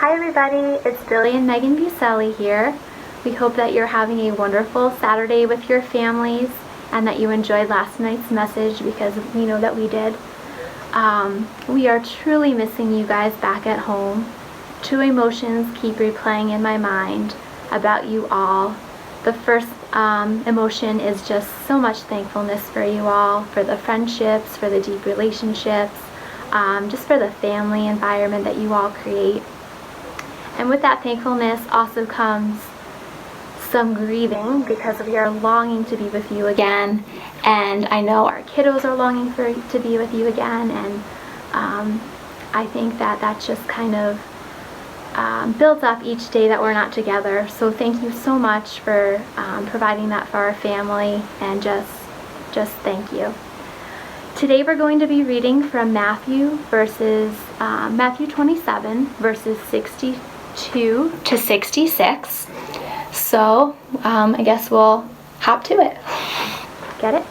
Hi everybody, it's Billy and Meghan Buselli here. We hope that you're having a wonderful Saturday with your families and that you enjoyed last night's message, because we know that we did. We are truly missing you guys back at home. Two emotions keep replaying in my mind about you all. The first emotion is just so much thankfulness for you all, for the friendships, for the deep relationships, just for the family environment that you all create. And with that thankfulness also comes some grieving, because we are longing to be with you again, and I know our kiddos are longing to be with you again, and I think that just kind of builds up each day that we're not together. So thank you so much for providing that for our family, and just thank you. Today we're going to be reading from Matthew 27 verses 62 to 66. So I guess we'll hop to it. Get it?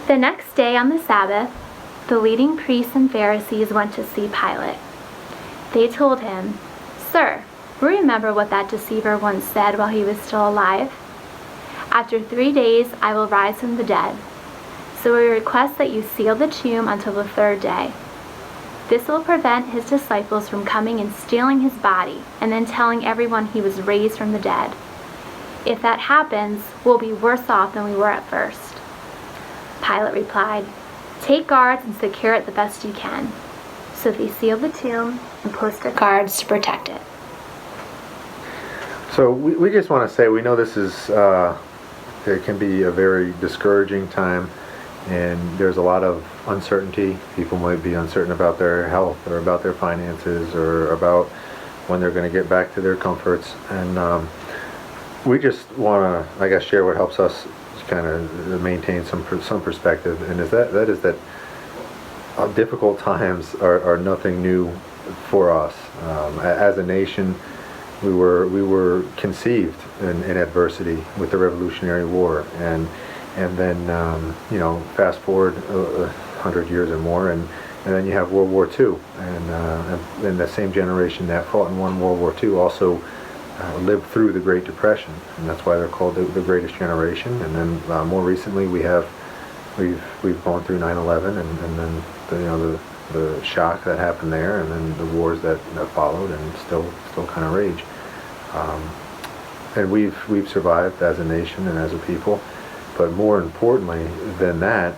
The next day on the Sabbath, the leading priests and Pharisees went to see Pilate. They told him, "Sir, remember what that deceiver once said while he was still alive? After 3 days I will rise from the dead. So we request that you seal the tomb until the third day. This will prevent his disciples from coming and stealing his body and then telling everyone he was raised from the dead. If that happens, we'll be worse off than we were at first." Pilate replied, "Take guards and secure it the best you can." So they sealed the tomb and posted guards to protect it. So we just want to say, we know this is, it can be a very discouraging time, and there's a lot of uncertainty. People might be uncertain about their health or about their finances or about when they're going to get back to their comforts. And we just want to, I guess, share what helps us kind of maintain some perspective, and that is that difficult times are nothing new for us. As a nation, we were conceived in adversity with the Revolutionary War, and then fast forward 100 years or more, and then you have World War II, and the same generation that fought and won World War II also lived through the Great Depression, and that's why they're called the Greatest Generation. And then more recently we've gone through 9/11, and then the shock that happened there, and then the wars that followed and still kind of rage. And we've survived as a nation and as a people. But more importantly than that,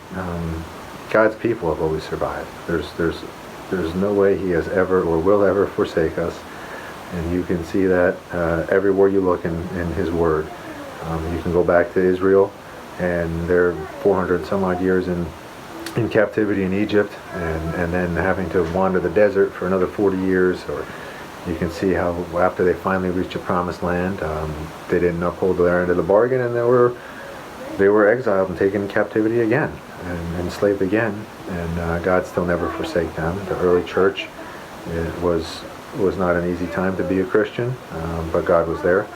God's people have always survived. There's no way He has ever or will ever forsake us, and you can see that everywhere you look in His Word. You can go back to Israel, and they're 400 some odd years in captivity in Egypt, and then having to wander the desert for another 40 years. Or you can see how after they finally reached the Promised Land, they didn't uphold their end of the bargain, and they were exiled and taken in captivity again and enslaved again, and God still never forsake them. The early church, it was not an easy time to be a Christian, but God was there.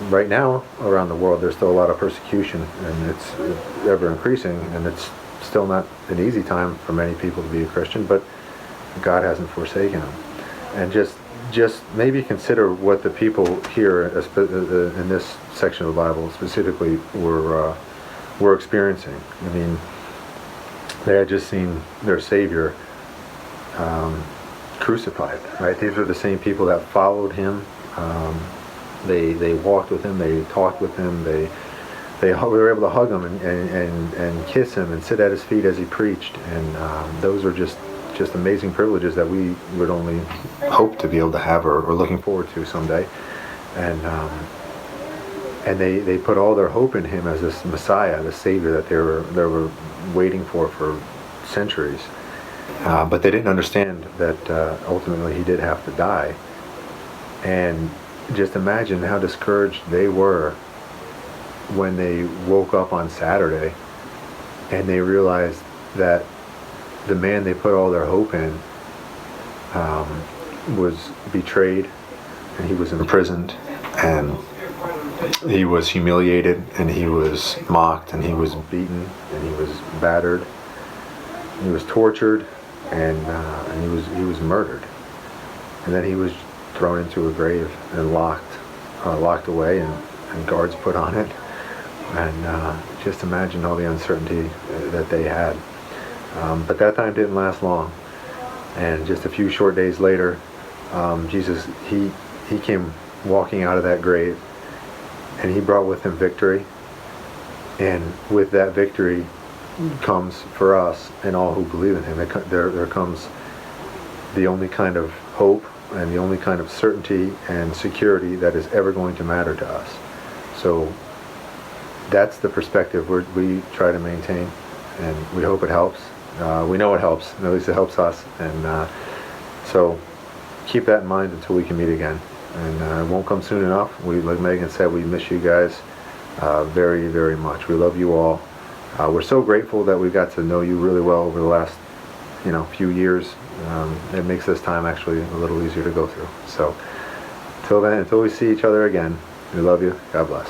Right now around the world there's still a lot of persecution, and it's ever increasing, and it's still not an easy time for many people to be a Christian, but God hasn't forsaken them. And just maybe consider what the people here in this section of the Bible specifically were experiencing. I mean, they had just seen their Savior crucified, right? These were the same people that followed Him. They walked with Him, they talked with Him, we were able to hug Him and kiss Him and sit at His feet as He preached, and those are just amazing privileges that we would only hope to be able to have or looking forward to someday. And they put all their hope in Him as this Messiah, the Savior that they were waiting for centuries. But they didn't understand that ultimately He did have to die. And just imagine how discouraged they were when they woke up on Saturday and they realized that the man they put all their hope in was betrayed, and he was imprisoned, and he was humiliated, and he was mocked, and he was beaten, and he was battered, and he was tortured, and he was murdered. and then he was thrown into a grave and locked away, and guards put on it. And just imagine all the uncertainty that they had. But that time didn't last long. And just a few short days later, Jesus, he came walking out of that grave, and he brought with him victory. And with that victory comes for us and all who believe in him, there comes the only kind of hope and the only kind of certainty and security that is ever going to matter to us. So that's the perspective we try to maintain, and we hope it helps. We know it helps, at least it helps us. And so keep that in mind until we can meet again. And it won't come soon enough. Like Megan said, we miss you guys very, very much. We love you all. We're so grateful that we got to know you really well over the last few years. It makes this time actually a little easier to go through. So until then, until we see each other again, we love you. God bless.